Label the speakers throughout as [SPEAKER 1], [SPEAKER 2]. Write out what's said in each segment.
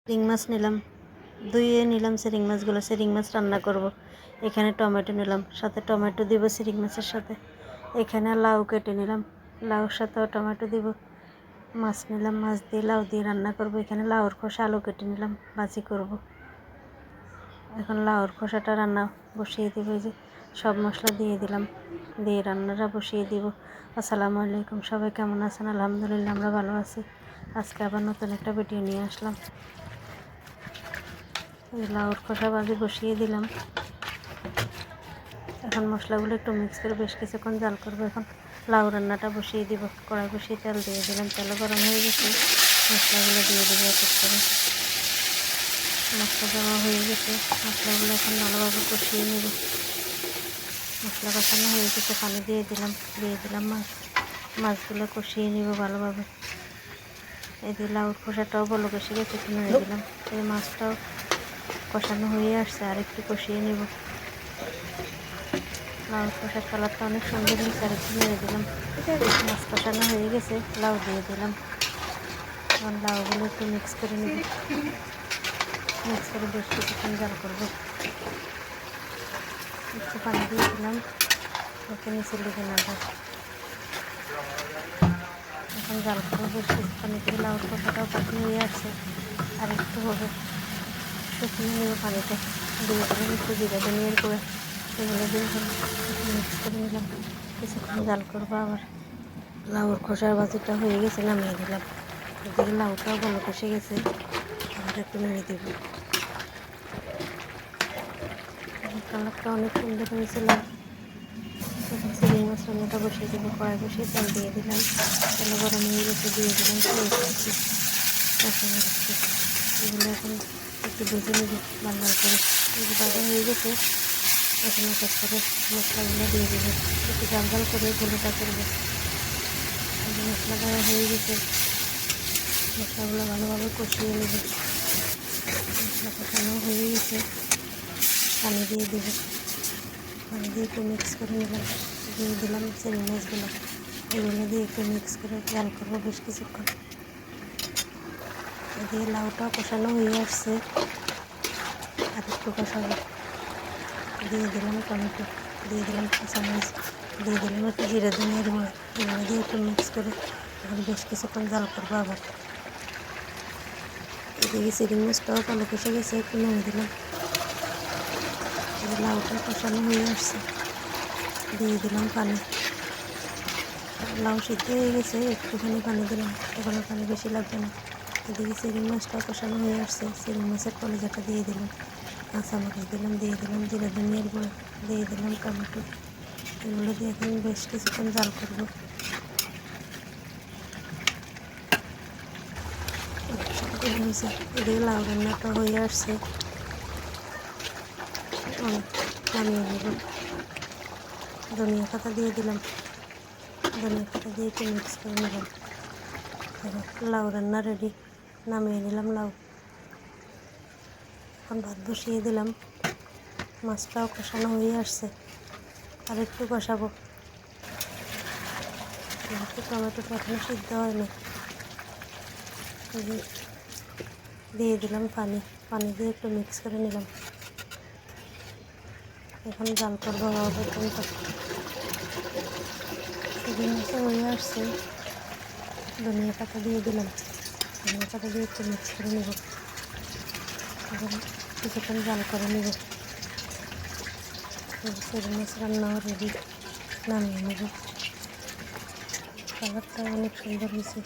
[SPEAKER 1] চিংড়ি মাছ নিলাম, ধুয়ে নিলাম চিংড়ি মাছগুলো। চিংড়ি মাছ রান্না করব। এখানে টমেটো নিলাম, সাথে টমেটো দিব চিংড়ি মাছের সাথে। এখানে লাউ কেটে নিলাম, লাউর সাথেও টমেটো দিব। মাছ নিলাম, মাছ দিয়ে লাউ দিয়ে রান্না করব। এখানে লাউর খোসা আলু কেটে নিলাম, ভাজি করব। এখন লাউর খোসাটা রান্না বসিয়ে দিব। এই যে সব মশলা দিয়ে দিলাম, দিয়ে রান্নাটা বসিয়ে দিব। আসসালামু আলাইকুম, সবাই কেমন আছেন? আলহামদুলিল্লাহ আমরা ভালো আছি। আজকে আবার নতুন একটা ভিডিও নিয়ে আসলাম। লাউর খোসা ভাজি বসিয়ে দিলাম। এখন মশলাগুলো একটু মিক্স করে বেশ কিছুক্ষণ জাল করবো। এখন লাউ রান্নাটা বসিয়ে দিব। কড়াই বসিয়ে তেল দিয়ে দিলাম, তেল গরম হয়ে গেছে, মশলাগুলো দিয়ে দেবো এক এক করে। মশলা জমা হয়ে গেছে, মশলাগুলো এখন ভালোভাবে কষিয়ে নেব। মশলা কষানো হয়ে গেছে, পানি দিয়ে দিলাম মাছগুলো কষিয়ে নেব ভালোভাবে। এই যে লাউর খোসাটাও বলো কষে গেছে, একটু নেড়ে দিলাম। এই মাছটাও কষানো হয়ে আসছে, আর একটু কষিয়ে নেব। লাউ খোসার কালারটা অনেক সুন্দর হয়েছে, আর একটু নেড়ে দিলাম। মাছ কষানো হয়ে গেছে, লাউ দিয়ে দিলাম। এখন লাউগুলো একটু মিক্স করে নেব, মিক্স করে বেশ কিছুক্ষণ জাল করবো। একটু পানি দিয়ে দিলাম, ওকে নিচে লেগে না যায়। এখন জাল করবো বেশ কিছুক্ষণ। একটু লাউর খোসাটাও পাখি হয়ে আসছে, আর একটু হবে। শুকিয়ে নেব পানিটা, দিয়ে দিলাম একটু জিরা ধনিয়ার গুঁড়ো, এগুলো দিয়ে মিক্স করে নিলাম। কিছুক্ষণ জাল করবো আবার। লাউর খোসার ভাজিটা হয়ে গেছে, নামিয়ে দিলাম। এদিকে লাউটাও ভালো কষে গেছে, আবার একটু নেড়ে দেব। কালারটা অনেক সুন্দর হয়েছিল। এখন চিংড়ি মাছ রান্নাটা বসিয়ে দেবো। কড়াই বসিয়ে তেল দিয়ে দিলাম, তেল গরম হয়ে গেছে, দিয়ে দিলাম এগুলো এখন একটু ভেজে নেব ভালো করে। এগুলো ভাজা হয়ে গেছে, এখন এক এক করে মশলাগুলো দিয়ে দেবো। একটু জাল জাল করে গুঁড়োটা করবো। মশলা দেওয়া হয়ে গেছে, মশলাগুলো ভালোভাবে কষিয়ে নেব। মশলা কষানো হয়ে গেছে, পানি দিয়ে দেবো। পানি দিয়ে একটু মিক্স করে নিলাম, দিয়ে দিলাম চিংড়ি মাছগুলো। এগুলো দিয়ে একটু মিক্স করে জাল করবো বেশ কিছুক্ষণ। এদিকে লাউটাও কষানো হয়ে আসছে, আর একটু কষাবো। দিয়ে দিলাম টমেটো, দিয়ে দিলাম কাঁচামরিচ, দিয়ে দিলাম একটু জিরা ধনিয়ার গুঁড়ো। এগুলো দিয়ে একটু মিক্স করে এখন বেশ কিছুক্ষণ জাল করবো আবার। এদিকে চিংড়ি মাছটাও ভালো কষে গেছে, একটু নেড়ে দিলাম। লাউটা কষানো হয়ে আসছে, দিয়ে দিলাম পানি। লাউ সিদ্ধ হয়ে গেছে, একটুখানি পানি দিলাম, এখনো পানি বেশি লাগবে না। এদিকে চিংড়ি মাছটাও কষানো হয়ে আসছে, চিংড়ি মাছের কলিজাটা দিয়ে দিলাম, কাঁচামরিচ দিলাম, দিয়ে দিলাম জিরা ধনিয়ার গুঁড়ো, দিয়ে দিলাম টমেটো। এগুলো দিয়ে এখন বেশ কিছুক্ষণ জাল করবো। এদিকে লাউ রান্নাটা হয়ে আসছে, নামিয়ে নেব। ধনিয়া পাতা দিয়ে দিলাম, ধনিয়া পাতা দিয়ে একটু মিক্স করে নিলাম। লাউ রান্না রেডি, নামিয়ে নিলাম লাউ। এখন ভাত বসিয়ে দিলাম, মাছটাও কষানো হয়ে আসছে, আর একটু কষাবো। যেহেতু টমেটোটা এখনো সিদ্ধ হয়নি, দিয়ে দিলাম পানি, পানি দিয়ে একটু মিক্স করে নিলাম। এখন জাল করবো পর্যন্ত। চিংড়ি মাছও হয়ে আসছে, ধনিয়া পাতা দিয়ে দিলাম, ধনিয়া পাতা দিয়ে একটু মিক্স করে নেব। এখন কিছুক্ষণ জাল করে নেব। চিংড়ি মাছ রান্নাও রেডি, নামিয়ে নেব। কালারটা অনেক সুন্দর হয়েছে।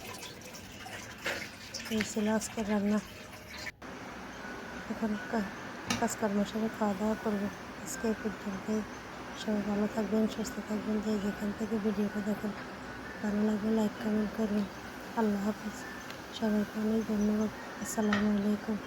[SPEAKER 1] এই ছিল আজকের রান্না। এখন কাজকর্ম সেরে খাওয়া দাওয়া করবো। আজকে এই পর্যন্তই। সবাই ভালো থাকবেন, সুস্থ থাকবেন। যে যেখান থেকে ভিডিওটা দেখেন, ভালো লাগলে লাইক কমেন্ট করবেন। আল্লাহ হাফিজ, সবাইকে অনেক ধন্যবাদ। আসসালামু আলাইকুম।